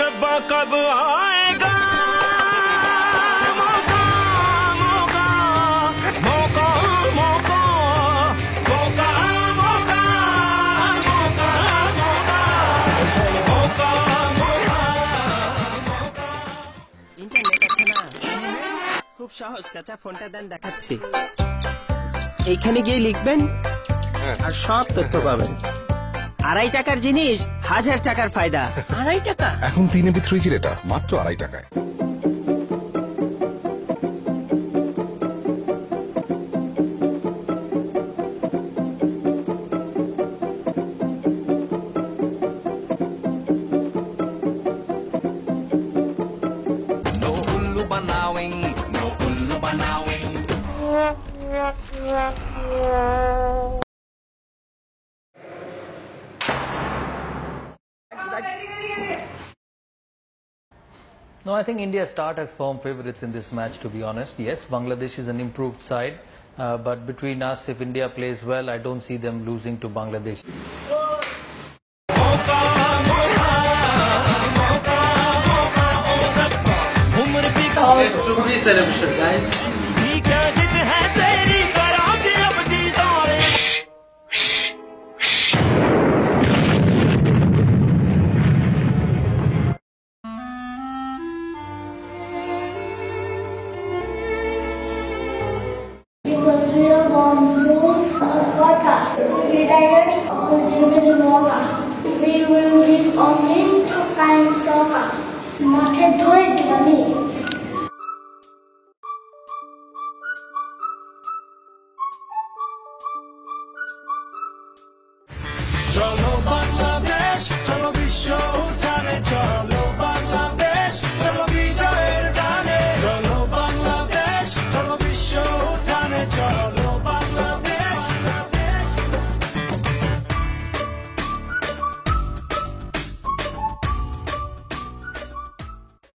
रब्बा कब आएगा मौका मौका मौका मौका मौका मौका मौका मौका मौका इंटरनेट আছে না খুব সহজ চাচা ফোনটা দেন দেখাচ্ছি এইখানে গিয়ে লিখবেন আর সব তথ্য পাবেন 2.5 টাকার জিনিস 1000 টাকার ফায়দা 2.5 টাকা এখন 3 MB 3G ডেটা মাত্র 2.5 টাকায় No, I think India start as firm favourites in this match, to be honest. Yes, Bangladesh is an improved side, but between us, if India plays well, I don't see them losing to Bangladesh. Strawberry celebration, guys. Because we are born rules of water. Retired on Jimmy Moga. We will give only to kind talker. মাঠে ধরে দিবানি চলো বাংলাদেশ চলো বিশ্ব